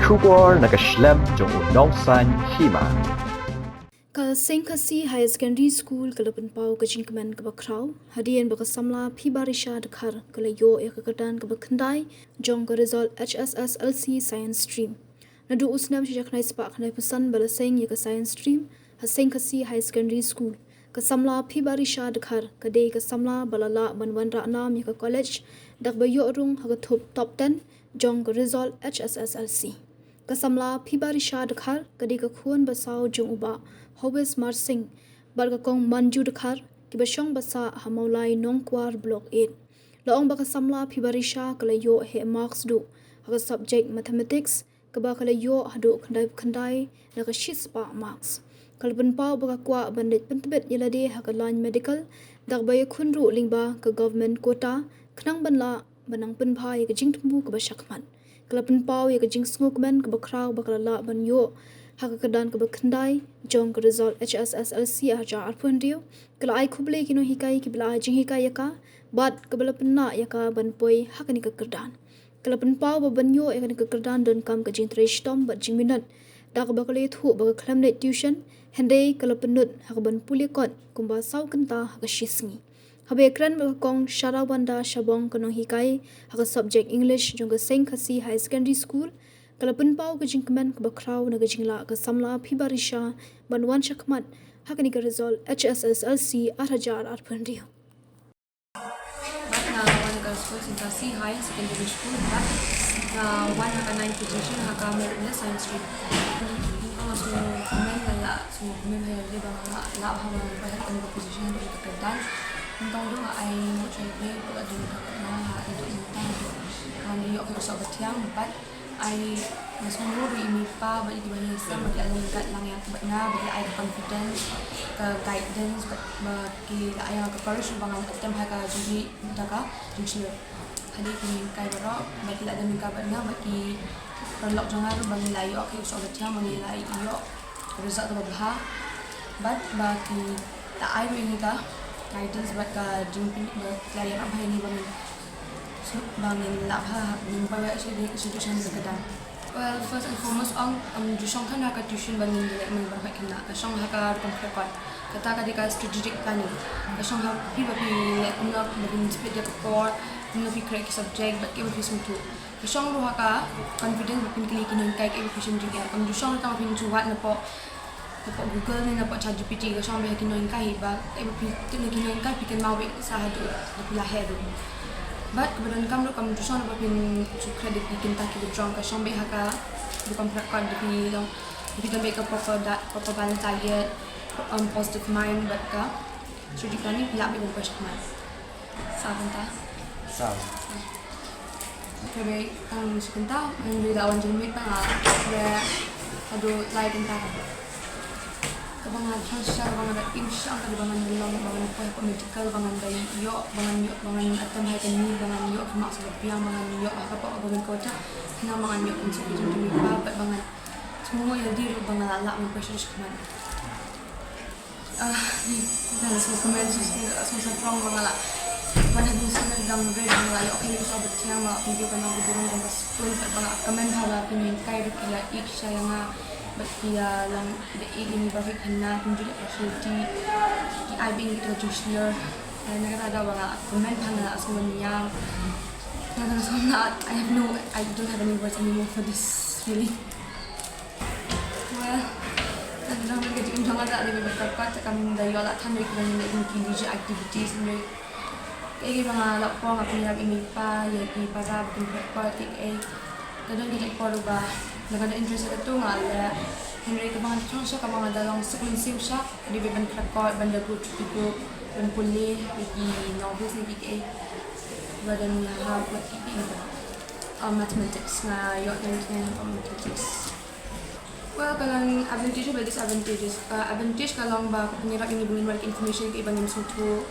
Shubor nakaslem jong unongsan Hima. Ka Seng Khasi High Secondary School kalapan pau ka Jingkmen ka bakraw hadian baka Samla Phibarisha dakhar kala yo ekakadan ka bakhandai jong ka result HSSLC Science Stream. Nadu usnam si jaknai spa khnai pusan bala Seng ya ka Science Stream ha Seng Khasi High Secondary School ka Samla Phibarisha dakhar ka de ka Samla balala banwan ra nam ya ka college dak ba yo rung ha ka top 10 jong ka result HSSLC. Ka Samla Phibarisha dakhar ka de ka khuan basau jong uba Hobes Marsing barga kong manju dakhar ki basong basa hamaulai nongkwar block 8 laong baka Samla Phibarisha kala yo he marks do ha subject mathematics ka ba kala yo hadu khandai na ka shispa marks kalban pau baka kwa bandit pentbet yelade ha ka line medical dak bay khunru lingba ka government quota khnang banla banang punbha ka jingtmu ka bashakman kalban pau ya ka jing Sngewbha ka bakraw bakala la ban yo hakadan ka bakhandai jong ka result HSSLC ajar arpundio kala ai khuble kino hikai ki bla Jingkmen yaka bat kabala penna yaka banpoi hakani ka kerdan kala penpau ba banyo yakani ka kerdan don kam ka jingtresh tom bat jingminat dak bakale thu ba khlamne tuition hende kala penut hakaban pulikot kumba sau kenta haka shisngi habe kran ba kong sharawanda shabong kono hikai haka subject English jong ka Seng Khasi High Secondary School kalapan pau ka Jingkmen ka bakraw na gajingla ka Samla Phibarisha banwan shakmat hakani ka result HSSLC arhajar arpundio. But na one ka school Seng Khasi High Secondary School but na one ka 9 position haka merit na science stream. So comment la so comment hay le ba la ha ba ba ka ni position ni ka kedan. Ntong do ai mo chai le ba do ka na ha do ta do kan yo ko sa Pdiang but I masuk dulu ini pa bagi di mana saya bagi alam kat lang yang benar bagi I confidence guidance bagi ayah ke courage bangan attempt haka jadi daga jadi hari ini kai baro bagi ada mingka benar bagi perlok jangan bagi layu aku sobat yang menilai iyo result berbah but bagi tak I ini ka guidance bagi Jingkmen bagi apa ini bangan bangin labha nimba sidi institution kedan. Well, first and foremost jusong Khynnah ka tuition bangin dile man ba Khynnah ka song haka komplekat kata ka dika strategic planning ka song ha pi ba pi unna bangin split ka core unna pi create subject but ke pi smutu ka song ro haka confidence ba pin kini kinon kai ke pi sing jing jusong ta pin chuwat na po Google ni na po ChatGPT ka song ba kinon kai ba e pi tin kinon kai pi kan mawi sa hadu la head but kemudian kamu juson apapun suka dibikin tak kita drunk ke sampai haka bukan prakon di long kita make a proper balance diet positive mind but ka so jika ni pilih ambil pasal mana sabenta kebe sebentar yang lawan jemit pa ada lain tentang kebangan transfer bangan insya Allah bangan bilang bangan apa medical bangan dari bangan atam hai kan ni bangan yo maksud Pdiang bangan yo apa bangan kota na bangan yo untuk jadi babat bangan semua yang di bangan ala mun pressure kemana dan semua komen semua strong bangan ala banyak musim dang red bangan ala okay so Pdiang mak video kan aku turun dan Skul bangan komen hala pinin kai rukila ik sayang dia lang ini bagi Khynnah tunjuk facility di IBing itu juicer dan negara ada banyak komen panggil semuanya dan semua I don't have any words anymore for this really well dan dalam kerja jangan ada lebih berkat kami dari olah tanah kita ni leadership activities ni kayak banyak lapor apa yang ini pa ya di para bikin berkat kadang kita korba dengan interest itu ngala Henry kebangan transfer kebangan dalam Skul siusha di beban prakor banda group itu dan pulih di novice ni kita badan ha buat ini mathematics na yo dan mathematics well kalau advantage dan disadvantages advantage kalau ba penyerap ini bungin work information ke ibang suatu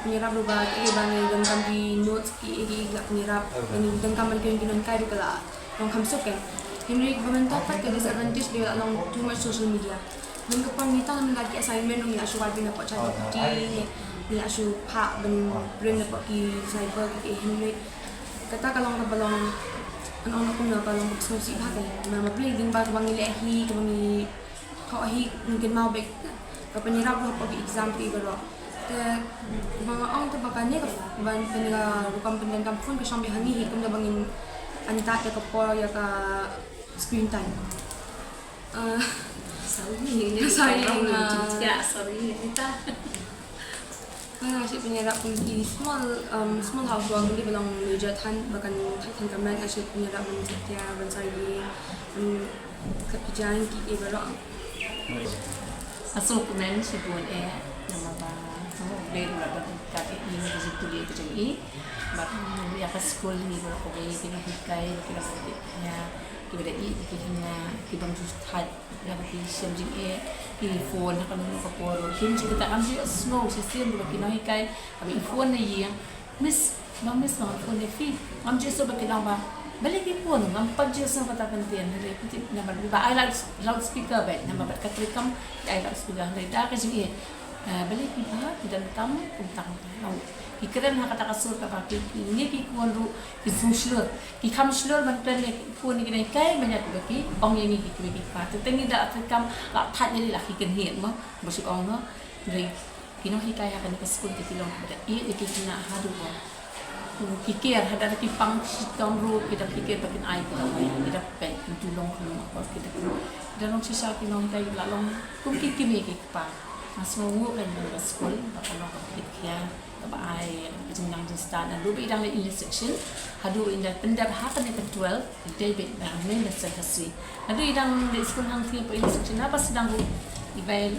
penyerap lupa ke ibang gangam di notes ke penyerap ini gangam kan kinon kai dukala yang kamsuk kan Henry berbentuk tak ke disadvantage dia along too much social media. Mungkin kita namun lagi assignment ni asyik wajib nak cari bukti, ni asyik pak ben bring nak pergi cyber ke Henry. Kata kalau kita belum anak-anak ko na parang Sngewbha kan. Mabli din ba kabang ilahi, kabang kawahi mungkin mau baik kapanirap lo pag exam paper lo. Te mga ang te bakane ka ban peniga rukam penendam phone ka sambi hani hikum na bangin anita ka po ya ka screen time. Sorry kita. Kasi penyerap pun di small house doang di belong meja tan bahkan tan kamera kasi penyerap pun setia bensai di kerjaan kita belong. Sngewbha si buon nama ba beli dulu kaki ini di situ dia tu jadi ya pas Skul ni baru kau beli Nonghikai kita beli ya kita beli Khynnah kita just had yang di Jingkmen di phone nak kena kaporo kita kita kan dia snow sistem dulu kita Nonghikai tapi phone ni yang miss phone ni fi am je so bakit ba balik phone ngam pag je sa katakan tiyan hari puti number ba ay loudspeaker ba number ba katrikam ay loudspeaker hari dah kasi balik ba dan kamu puntang mau ikran ha kata kasur ka pa ni ki kuan ru ki sushlur ki kam shlur man plan ni phone ni kinai kai banyak baki ong yang ni ki pa tengi da atrikam la that ni la ki ken hian mo bosik ong no ri ki Nonghikai ha kan ka Skul ki tilong da i ki kina hadu ba pikir ada kipang sitong ru kita pikir bakin ai kita pen tulong apa kita dalam sisa Nonghikai lalong kum kikimi pa masmu kan Skul bakal pikir apa ai jenang stan dan rubi dang in section hadu in that pendap hakan itu 12 David dan main Khasi hadu idang di Skul hang tiap in section apa sedang ru ibai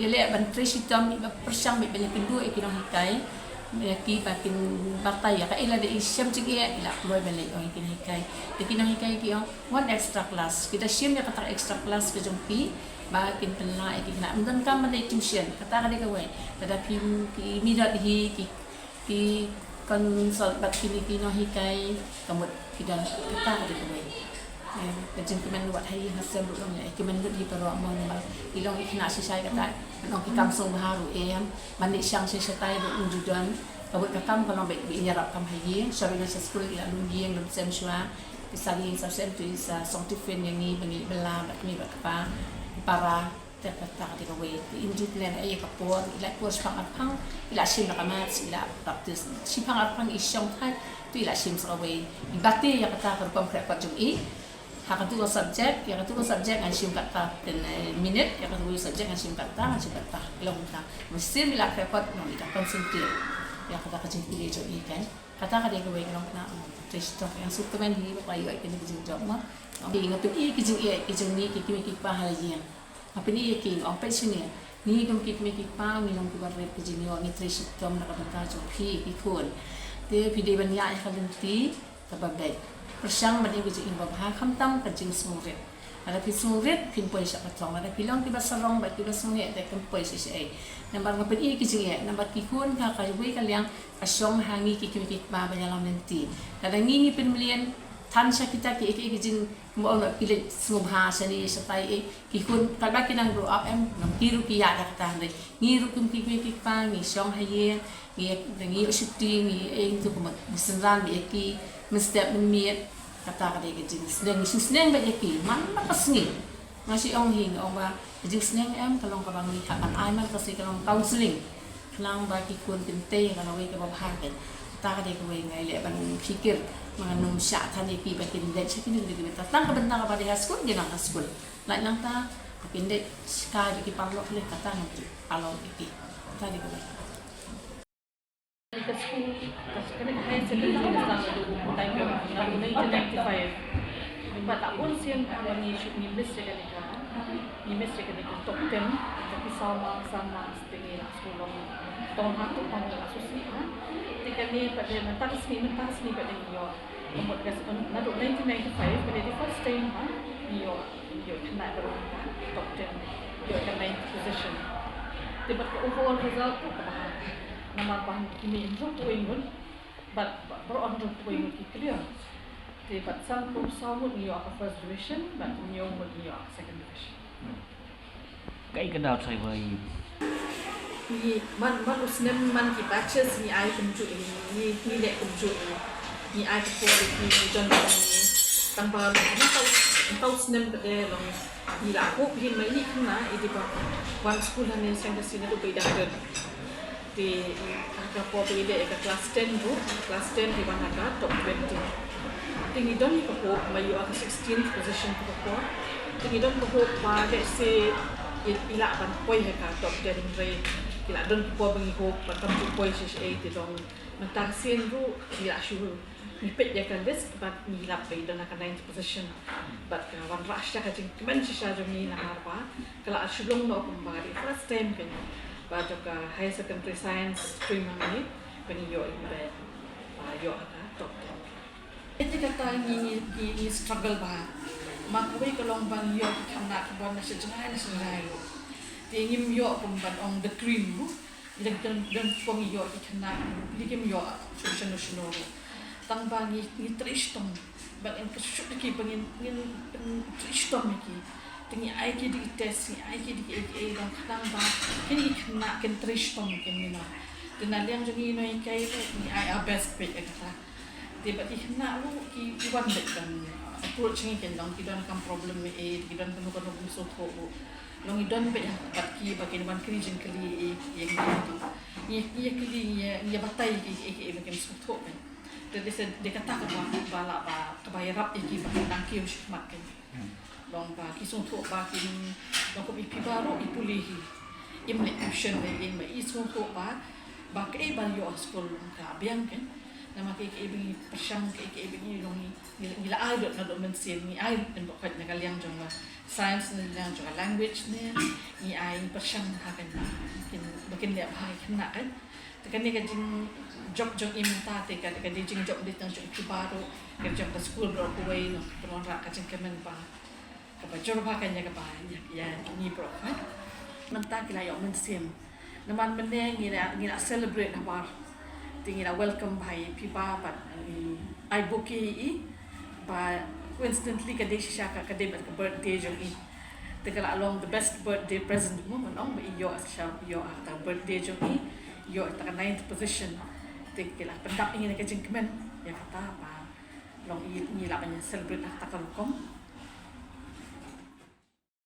ile ban tresitam persang beli kedua Nonghikai ki bakin batai ya kaila de isyam cigi ila keluar balik orang Nonghikai Nonghikai ki one extra class kita sim ya kata extra class ke jompi bakin penla ki nak dan kam de tuition kata ka we kada ki midat hi ki konsult bakin Nonghikai kamut kita kata ka we Jingkmen buat hari hasil belum ya Jingkmen buat di perwa mau ni ilong Khynnah sisai kata Nonghikai Sngewbha ru mandi siang sisai ru unjudan kabut kakam kalau baik nyarap kam hayi syariah Skul ila lungi yang sem shua pisagi sabsem tu isa songtifin yang ni bengi bela bakmi bakpa para terkata di kawe injut len ay kapor ila kurs pang apang ila sim nakamat ila practice sipang apang isyong thai tu ila sim sawe ibati ya kata kerpam krepat jumi hakatu subject ya katu subject an sim kata dan minute ya katu subject an sim kata long ta mesti ila krepat no ila concentrate ya kata kecil pilih jodi kan kata dia gawe kan nak test yang Sngewbha ni apa ayo kan kerja job mah di ingat tu kijing ni ki pa halajian apa ni ki on pension ni kum ki pa ni long ku bar kijing ni test tom nak kata job ki kun dia pide ban ya khalenti tabagai persang mani kijing Sngewbha khamtam kijing Sngewbha ada Sngewbha pin poi sak patong ada pilang tiba sarong ba tiba Sngewbha tak poi si nambar ngapen kijing nambar kikun ka kaiwi kalyang asyong hangi kikimi ba banyalam nanti kada ngingi penmelian tan sya kita ki kijing mo na pilit Sngewbha sani satai kikun kada kinang grow up nam kiru ki ya kata ndai ngiru kum kikimi pa ngi syong haye ngi syuting ngi eng tu kum senran bi ki mestep miet kata kada kijing sneng ba ki man pasngi masih ong hing ong ba kijing sneng kalong kabang ni hakan ai man kasi kalong counseling lang bagi kun tinte kalau we ke bahan kan ta ka de ko we ngai le ban fikir manganum sya than de pi bakin de chikin de de ta tang ka bentang ka pada Skul je nang Skul lai nang ta pinde ska de ki parlo le kata nang tu alo ki ta de ko we ke Skul kena hai secondary dalam time tahun 1995 but tak pun siang kami shoot ni list kan ni mesti kan top 10 tapi sama setinggi lah sekolah tahun hatu tahun asusi ketika ni pada mentas ni pada yo umur gas nado 1995 pada the first time yo kena berapa top 10 yo kena 9th position tiba overall result tu nama bahan kini improve to ingun but on to ingun clear tiba sang sawut ni yo first division but ni yo second division cái đào sai với man usnem man ki batches ni ai kumju ni lek kumju ni ai ko ni John ni tanpa tahu senem ke long ila ko Hima ni Khynnah idi pa one school han Seng sini tu Pdiang di agak po pwede ke class 10 tu class 10 di mana ka top 20 tingi don ko po mayu ka 16th position ko po tingi don ko po pa de se ila pan poi ka top 10 rate ila don po bangi ko pa kam tu poi 8 dong matasin ru ila shuru nipit ya kan list but nilap pa don ka 9th position but wan rush ka Jingkmen sisa jo ni na harpa kala shulong no kumbari first time kan baca ke high secondary science stream ni peniyo ibe yo ka top 10 itu kata ini struggle bah makui kalau bang yo Khynnah ke bon nasi jangan lo tingim yo pemban on the cream dan pong yo Khynnah dikim yo solution tang bang ni tristom bang en kesuk ki bangin tristom ki tingi ai ki di test ni ai ki di ai dong kadang ba kini Khynnah ken tristom ken ni na dan liang jangi no kai ni ai best pick kata tiba di Khynnah lu ki wan dek kan approach ni ken dong ki don kam problem e ki don penuh penuh so tho long i don pe bat ki ba ken wan krijin kali e ye kli ye batai ki ken so tho kan jadi dia kata ke bala ba kebayarap ki ba tangki usik makan long ba ki sung tho ba kin long ko ipi baro ipulihi imle action ni in ma isung tho ba ke ba yo school ka biang kan nama ke ibi persang ke ibi long ni gila ai dot na dot men sen ni ai den ba khat na kaliang jong ba science ni lang jong language ni ai persang ha kan kin bakin dia ba Khynnah kan tekan ni ka jing job imta te ka jing job di tang job baru ke job ke school bro ko wei noron ra ka Jingkmen ba ka ba jor ba kan ya ka ba ya ni bro kan menta kila yo men sim naman meneng ngira celebrate na ba tingira welcome bhai pipa but I book i ba coincidentally ka de sha ka de birthday jong i tegala along the best birthday present mo manong ba yo sha yo ta birthday jong i yo ta 9th position tegala pendap ingin ka Jingkmen ya kata ba long i la ba celebrate ta ka kom